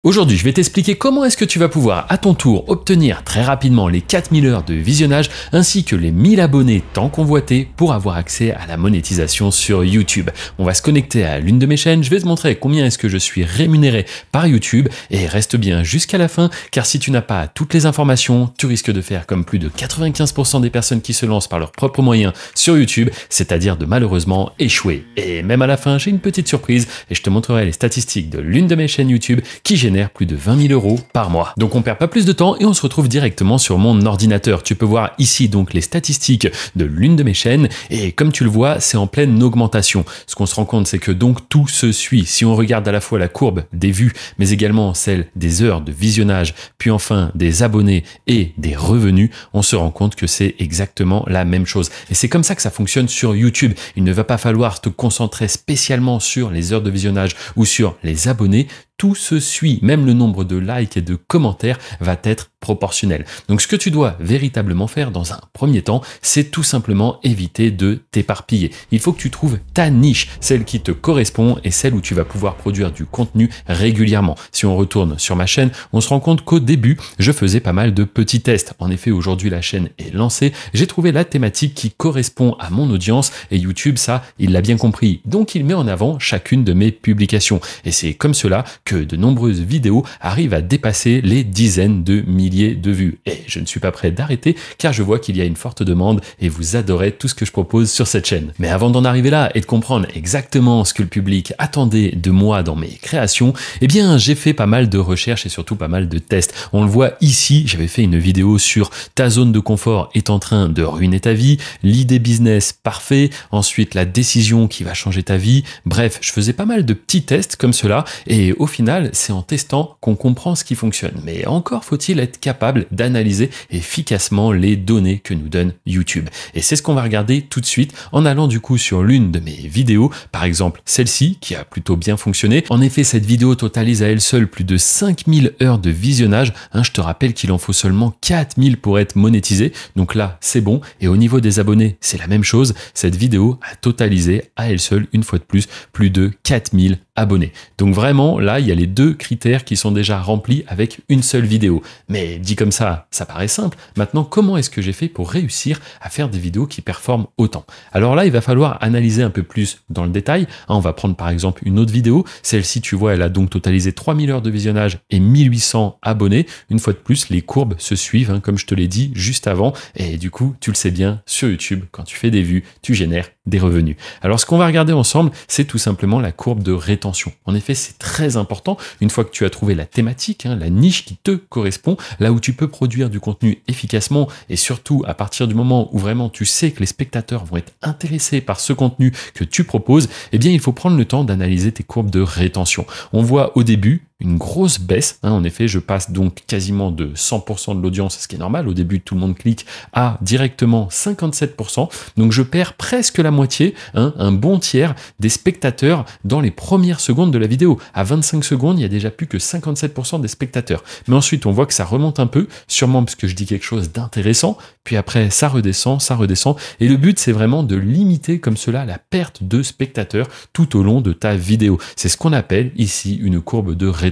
Aujourd'hui, je vais t'expliquer comment est-ce que tu vas pouvoir à ton tour obtenir très rapidement les 4000 heures de visionnage ainsi que les 1000 abonnés tant convoités pour avoir accès à la monétisation sur YouTube. On va se connecter à l'une de mes chaînes, je vais te montrer combien est-ce que je suis rémunéré par YouTube et reste bien jusqu'à la fin car si tu n'as pas toutes les informations, tu risques de faire comme plus de 95% des personnes qui se lancent par leurs propres moyens sur YouTube, c'est-à-dire de malheureusement échouer. Et même à la fin, j'ai une petite surprise et je te montrerai les statistiques de l'une de mes chaînes YouTube qui génère plus de 20 000 euros par mois. Donc on perd pas plus de temps et on se retrouve directement sur mon ordinateur. Tu peux voir ici donc les statistiques de l'une de mes chaînes et comme tu le vois, c'est en pleine augmentation. Ce qu'on se rend compte, c'est que donc tout se suit. Si on regarde à la fois la courbe des vues, mais également celle des heures de visionnage, puis enfin des abonnés et des revenus, on se rend compte que c'est exactement la même chose. Et c'est comme ça que ça fonctionne sur YouTube. Il ne va pas falloir te concentrer spécialement sur les heures de visionnage ou sur les abonnés. Tout se suit, même le nombre de likes et de commentaires va être proportionnel. Donc ce que tu dois véritablement faire dans un premier temps, c'est tout simplement éviter de t'éparpiller. Il faut que tu trouves ta niche, celle qui te correspond et celle où tu vas pouvoir produire du contenu régulièrement. Si on retourne sur ma chaîne, on se rend compte qu'au début, je faisais pas mal de petits tests. En effet, aujourd'hui, la chaîne est lancée. J'ai trouvé la thématique qui correspond à mon audience et YouTube, ça, il l'a bien compris. Donc il met en avant chacune de mes publications. Et c'est comme cela que de nombreuses vidéos arrivent à dépasser les dizaines de milliers de vues. Et je ne suis pas prêt d'arrêter car je vois qu'il y a une forte demande et vous adorez tout ce que je propose sur cette chaîne. Mais avant d'en arriver là et de comprendre exactement ce que le public attendait de moi dans mes créations, eh bien j'ai fait pas mal de recherches et surtout pas mal de tests. On le voit ici, j'avais fait une vidéo sur ta zone de confort est en train de ruiner ta vie, l'idée business parfait, ensuite la décision qui va changer ta vie. Bref, je faisais pas mal de petits tests comme cela et au final, c'est en testant qu'on comprend ce qui fonctionne. Mais encore faut-il être capable d'analyser efficacement les données que nous donne YouTube. Et c'est ce qu'on va regarder tout de suite en allant du coup sur l'une de mes vidéos, par exemple celle-ci qui a plutôt bien fonctionné. En effet, cette vidéo totalise à elle seule plus de 5000 heures de visionnage. Je te rappelle qu'il en faut seulement 4000 pour être monétisé. Donc là, c'est bon. Et au niveau des abonnés, c'est la même chose. Cette vidéo a totalisé à elle seule, une fois de plus de 4000 abonnés. Donc vraiment, là, il y a les deux critères qui sont déjà remplis avec une seule vidéo. Mais dit comme ça paraît simple. Maintenant, comment est-ce que j'ai fait pour réussir à faire des vidéos qui performent autant? Alors là, il va falloir analyser un peu plus dans le détail. On va prendre par exemple une autre vidéo. Celle-ci, tu vois, elle a donc totalisé 3000 heures de visionnage et 1800 abonnés. Une fois de plus, les courbes se suivent, comme je te l'ai dit juste avant. Et du coup, tu le sais bien, sur YouTube, quand tu fais des vues, tu génères des revenus. Alors, ce qu'on va regarder ensemble, c'est tout simplement la courbe de rétention. En effet, c'est très important. Une fois que tu as trouvé la thématique, la niche qui te correspond, là où tu peux produire du contenu efficacement et surtout à partir du moment où vraiment tu sais que les spectateurs vont être intéressés par ce contenu que tu proposes, eh bien, il faut prendre le temps d'analyser tes courbes de rétention. On voit au début une grosse baisse. En effet, je passe donc quasiment de 100% de l'audience, ce qui est normal. Au début, tout le monde clique à directement 57%. Donc, je perds presque la moitié, un bon tiers des spectateurs dans les premières secondes de la vidéo. À 25 secondes, il n'y a déjà plus que 57% des spectateurs. Mais ensuite, on voit que ça remonte un peu, sûrement parce que je dis quelque chose d'intéressant. Puis après, ça redescend, ça redescend. Et le but, c'est vraiment de limiter comme cela la perte de spectateurs tout au long de ta vidéo. C'est ce qu'on appelle ici une courbe de rétention.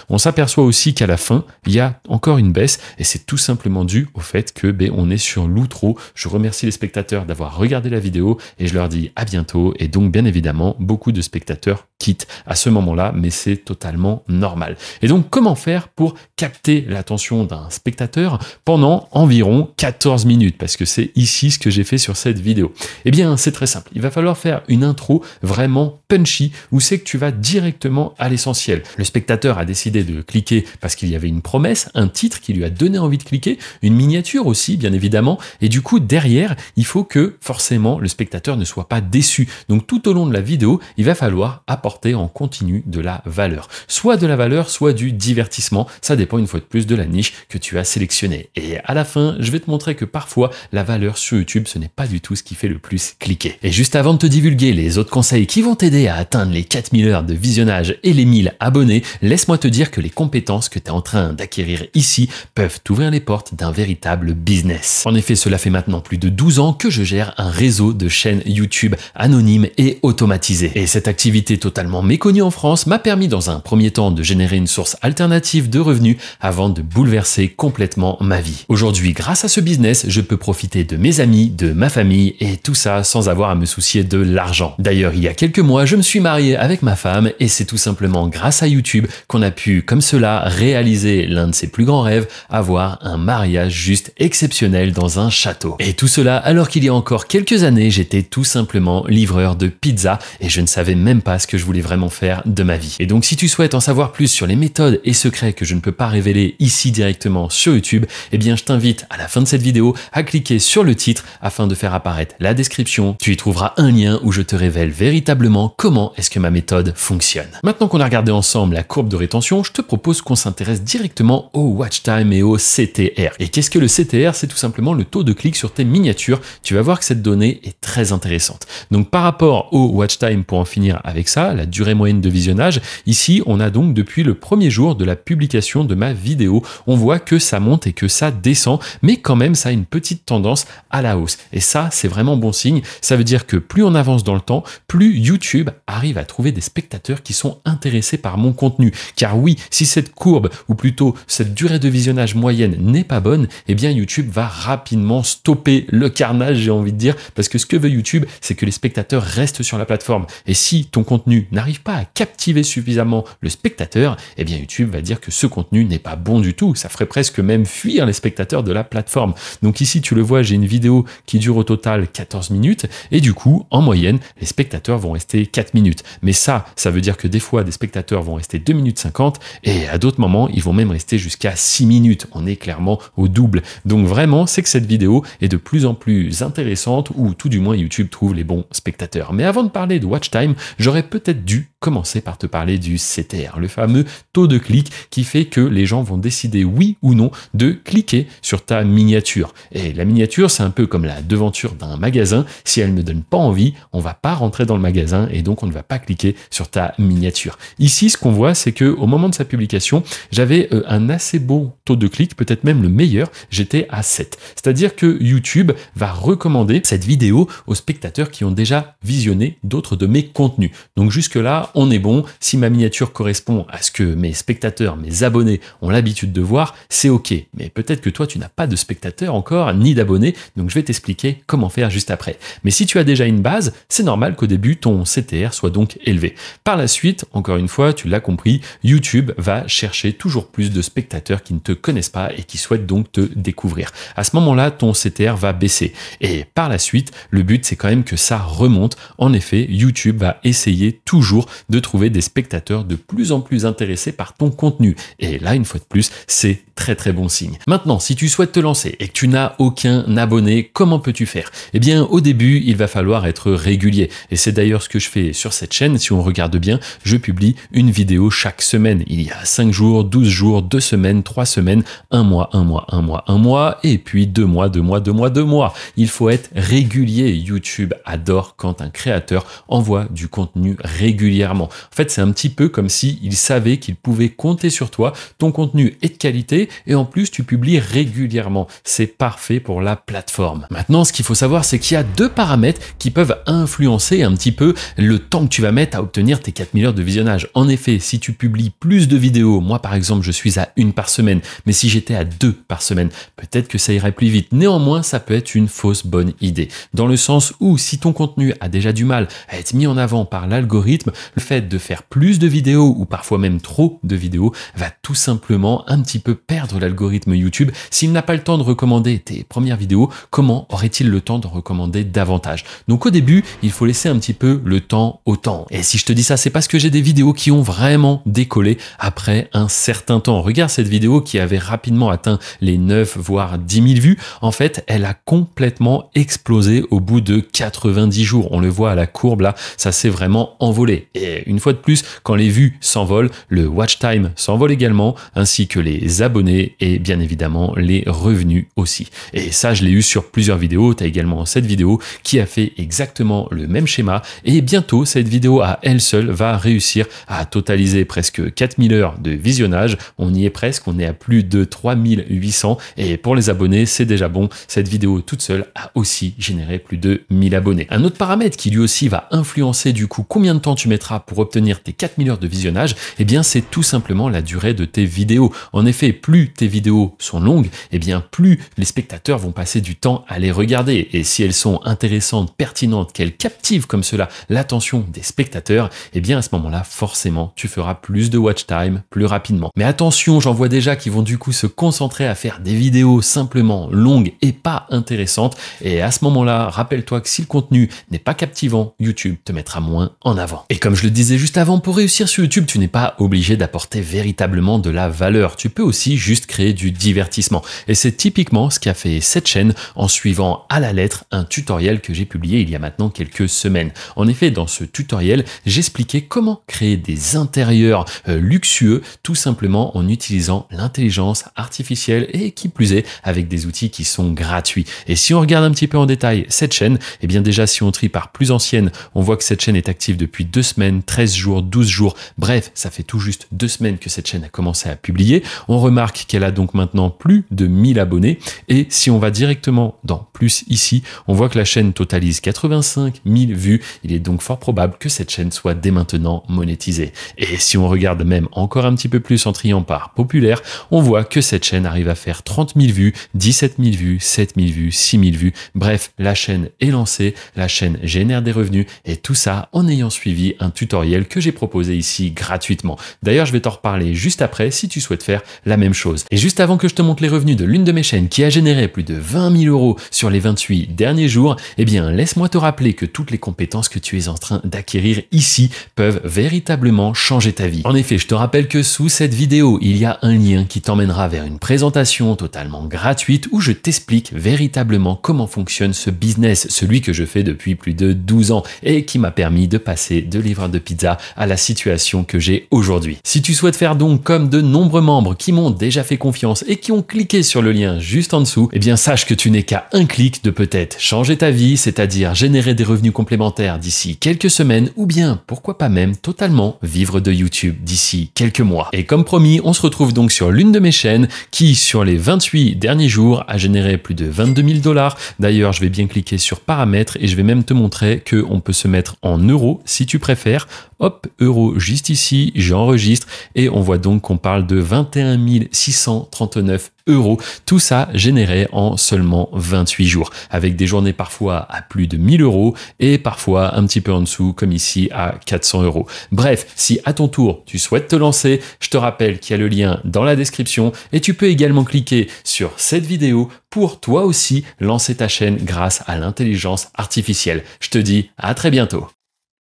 On s'aperçoit aussi qu'à la fin, il y a encore une baisse et c'est tout simplement dû au fait que on est sur l'outro. Je remercie les spectateurs d'avoir regardé la vidéo et je leur dis à bientôt. Et donc, bien évidemment, beaucoup de spectateurs quittent à ce moment-là, mais c'est totalement normal. Et donc, comment faire pour capter l'attention d'un spectateur pendant environ 14 minutes? Parce que c'est ici ce que j'ai fait sur cette vidéo. Eh bien, c'est très simple. Il va falloir faire une intro vraiment punchy où c'est que tu vas directement à l'essentiel. Le spectateur a décidé de cliquer parce qu'il y avait une promesse, un titre qui lui a donné envie de cliquer, une miniature aussi, bien évidemment. Et du coup, derrière, il faut que forcément le spectateur ne soit pas déçu. Donc, tout au long de la vidéo, il va falloir apporter en continu de la valeur. Soit de la valeur, soit du divertissement. Ça dépend une fois de plus de la niche que tu as sélectionnée. Et à la fin, je vais te montrer que parfois, la valeur sur YouTube, ce n'est pas du tout ce qui fait le plus cliquer. Et juste avant de te divulguer les autres conseils qui vont t'aider à atteindre les 4000 heures de visionnage et les 1000 abonnés, laisse-moi te dire que les compétences que tu es en train d'acquérir ici peuvent t'ouvrir les portes d'un véritable business. En effet, cela fait maintenant plus de 12 ans que je gère un réseau de chaînes YouTube anonymes et automatisées. Et cette activité totalement méconnue en France m'a permis dans un premier temps de générer une source alternative de revenus avant de bouleverser complètement ma vie. Aujourd'hui, grâce à ce business, je peux profiter de mes amis, de ma famille et tout ça sans avoir à me soucier de l'argent. D'ailleurs, il y a quelques mois, je me suis marié avec ma femme et c'est tout simplement grâce à YouTube qu'on a pu, comme cela, réaliser l'un de ses plus grands rêves, avoir un mariage juste exceptionnel dans un château. Et tout cela alors qu'il y a encore quelques années, j'étais tout simplement livreur de pizza et je ne savais même pas ce que je voulais vraiment faire de ma vie. Et donc si tu souhaites en savoir plus sur les méthodes et secrets que je ne peux pas révéler ici directement sur YouTube, eh bien je t'invite à la fin de cette vidéo à cliquer sur le titre afin de faire apparaître la description. Tu y trouveras un lien où je te révèle véritablement comment est-ce que ma méthode fonctionne. Maintenant qu'on a regardé ensemble la courbe de rétention, je te propose qu'on s'intéresse directement au watch time et au CTR. Et qu'est-ce que le CTR? C'est tout simplement le taux de clic sur tes miniatures. Tu vas voir que cette donnée est très intéressante. Donc par rapport au watch time, pour en finir avec ça, la durée moyenne de visionnage, ici on a donc depuis le premier jour de la publication de ma vidéo, on voit que ça monte et que ça descend, mais quand même ça a une petite tendance à la hausse. Et ça, c'est vraiment bon signe. Ça veut dire que plus on avance dans le temps, plus YouTube arrive à trouver des spectateurs qui sont intéressés par mon contenu. Car oui, si cette courbe, ou plutôt cette durée de visionnage moyenne n'est pas bonne, eh bien YouTube va rapidement stopper le carnage, j'ai envie de dire, parce que ce que veut YouTube, c'est que les spectateurs restent sur la plateforme. Et si ton contenu n'arrive pas à captiver suffisamment le spectateur, eh bien YouTube va dire que ce contenu n'est pas bon du tout. Ça ferait presque même fuir les spectateurs de la plateforme. Donc ici, tu le vois, j'ai une vidéo qui dure au total 14 minutes et du coup, en moyenne, les spectateurs vont rester 4 minutes. Mais ça veut dire que des fois, des spectateurs vont rester 2 minutes 50 et à d'autres moments, ils vont même rester jusqu'à 6 minutes. On est clairement au double. Donc vraiment, c'est que cette vidéo est de plus en plus intéressante ou tout du moins YouTube trouve les bons spectateurs. Mais avant de parler de watch time, j'aurais peut-être dû commencer par te parler du CTR, le fameux taux de clic qui fait que les gens vont décider oui ou non de cliquer sur ta miniature. Et la miniature, c'est un peu comme la devanture d'un magasin. Si elle ne donne pas envie, on va pas rentrer dans le magasin et donc on ne va pas cliquer sur ta miniature. Ici, ce qu'on voit, c'est que au moment de sa publication, j'avais un assez beau taux de clic, peut-être même le meilleur, j'étais à 7. C'est-à-dire que YouTube va recommander cette vidéo aux spectateurs qui ont déjà visionné d'autres de mes contenus. Donc jusque-là, on est bon. Si ma miniature correspond à ce que mes spectateurs, mes abonnés ont l'habitude de voir, c'est OK. Mais peut-être que toi, tu n'as pas de spectateurs encore, ni d'abonnés, donc je vais t'expliquer comment faire juste après. Mais si tu as déjà une base, c'est normal qu'au début, ton CTR soit donc élevé. Par la suite, encore une fois, tu l'as compris, YouTube va chercher toujours plus de spectateurs qui ne te connaissent pas et qui souhaitent donc te découvrir. À ce moment-là, ton CTR va baisser. Et par la suite, le but, c'est quand même que ça remonte. En effet, YouTube va essayer toujours de trouver des spectateurs de plus en plus intéressés par ton contenu. Et là, une fois de plus, c'est très très bon signe. Maintenant, si tu souhaites te lancer et que tu n'as aucun abonné, comment peux-tu faire? Eh bien, au début, il va falloir être régulier. Et c'est d'ailleurs ce que je fais sur cette chaîne. Si on regarde bien, je publie une vidéo chaque semaine. Il y a 5 jours, 12 jours, 2 semaines, 3 semaines, 1 mois, 1 mois, 1 mois, 1 mois, et puis 2 mois, 2 mois, 2 mois, 2 mois. Il faut être régulier. YouTube adore quand un créateur envoie du contenu régulièrement. En fait, c'est un petit peu comme si il savait qu'il pouvait compter sur toi. Ton contenu est de qualité et en plus, tu publies régulièrement. C'est parfait pour la plateforme. Maintenant, ce qu'il faut savoir, c'est qu'il y a 2 paramètres qui peuvent influencer un petit peu le temps que tu vas mettre à obtenir tes 4000 heures de visionnage. En effet, si tu publies plus de vidéos, moi par exemple, je suis à 1 par semaine, mais si j'étais à 2 par semaine, peut-être que ça irait plus vite. Néanmoins, ça peut être une fausse bonne idée. Dans le sens où, si ton contenu a déjà du mal à être mis en avant par l'algorithme, le fait de faire plus de vidéos ou parfois même trop de vidéos va tout simplement un petit peu perdre l'algorithme YouTube. S'il n'a pas le temps de recommander tes premières vidéos, comment aurait-il le temps de recommander davantage? Donc au début, il faut laisser un petit peu le temps au temps. Et si je te dis ça, c'est parce que j'ai des vidéos qui ont vraiment décollé après un certain temps. Regarde cette vidéo qui avait rapidement atteint les 9 voire 10 000 vues. En fait, elle a complètement explosé au bout de 90 jours. On le voit à la courbe là, ça s'est vraiment envolé. Et une fois de plus, quand les vues s'envolent, le watch time s'envole également, ainsi que les abonnés et bien évidemment les revenus aussi. Et ça, je l'ai eu sur plusieurs vidéos. Tu as également cette vidéo qui a fait exactement le même schéma et bientôt, cette vidéo à elle seule va réussir à totaliser presque 4000 heures de visionnage. On y est presque, on est à plus de 3800 et pour les abonnés, c'est déjà bon. Cette vidéo toute seule a aussi généré plus de 1000 abonnés. Un autre paramètre qui lui aussi va influencer du coup combien de temps tu mettras pour obtenir tes 4000 heures de visionnage, eh bien c'est tout simplement la durée de tes vidéos. En effet, plus tes vidéos sont longues, eh bien plus les spectateurs vont passer du temps à les regarder. Et si elles sont intéressantes, pertinentes, qu'elles captivent comme cela l'attention des spectateurs, eh bien à ce moment-là, forcément, tu feras plus de watch time plus rapidement. Mais attention, j'en vois déjà qui vont du coup se concentrer à faire des vidéos simplement longues et pas intéressantes. Et à ce moment-là, rappelle-toi que si le contenu n'est pas captivant, YouTube te mettra moins en avant. Et comme je le disais juste avant, pour réussir sur YouTube, tu n'es pas obligé d'apporter véritablement de la valeur. Tu peux aussi juste créer du divertissement. Et c'est typiquement ce qu'a fait cette chaîne en suivant à la lettre un tutoriel que j'ai publié il y a maintenant quelques semaines. En effet, dans ce tutoriel, j'expliquais comment créer des intérieurs luxueux, tout simplement en utilisant l'intelligence artificielle et qui plus est avec des outils qui sont gratuits. Et si on regarde un petit peu en détail cette chaîne, eh bien déjà si on trie par plus ancienne, on voit que cette chaîne est active depuis 2 semaines, 13 jours, 12 jours, bref, ça fait tout juste 2 semaines que cette chaîne a commencé à publier. On remarque qu'elle a donc maintenant plus de 1000 abonnés et si on va directement dans plus ici, on voit que la chaîne totalise 85 000 vues. Il est donc fort probable que cette chaîne soit dès maintenant monétisée. Et si on regarde même encore un petit peu plus en triant par populaire, on voit que cette chaîne arrive à faire 30 000 vues, 17 000 vues, 7 000 vues, 6 000 vues. Bref, la chaîne est lancée, la chaîne génère des revenus et tout ça en ayant suivi un tutoriel que j'ai proposé ici gratuitement. D'ailleurs, je vais t'en reparler juste après si tu souhaites faire la même chose. Et juste avant que je te montre les revenus de l'une de mes chaînes qui a généré plus de 20 000 euros sur les 28 derniers jours, eh bien, laisse-moi te rappeler que toutes les compétences que tu es en train d'acquérir ici peuvent véritablement changer ta vie. En effet, je te rappelle que sous cette vidéo, il y a un lien qui t'emmènera vers une présentation totalement gratuite où je t'explique véritablement comment fonctionne ce business, celui que je fais depuis plus de 12 ans et qui m'a permis de passer de livreur de pizza à la situation que j'ai aujourd'hui. Si tu souhaites faire donc comme de nombreux membres qui m'ont déjà fait confiance et qui ont cliqué sur le lien juste en dessous, eh bien sache que tu n'es qu'à un clic de peut-être changer ta vie, c'est-à-dire générer des revenus complémentaires d'ici quelques semaines ou bien, pourquoi pas même, totalement vivre de YouTube d'ici quelques mois. Et comme promis, on se retrouve donc sur l'une de mes chaînes qui, sur les 28 derniers jours, a généré plus de 22 000 $. D'ailleurs, je vais bien cliquer sur paramètres et je vais même te montrer qu'on peut se mettre en euros si tu préfères. Hop, euros juste ici, j'enregistre et on voit donc qu'on parle de 21 639 euros. Tout ça généré en seulement 28 jours, avec des journées parfois à plus de 1000 euros et parfois un petit peu en dessous, comme ici à 400 euros. Bref, si à ton tour tu souhaites te lancer, je te rappelle qu'il y a le lien dans la description et tu peux également cliquer sur cette vidéo pour toi aussi lancer ta chaîne grâce à l'intelligence artificielle. Je te dis à très bientôt.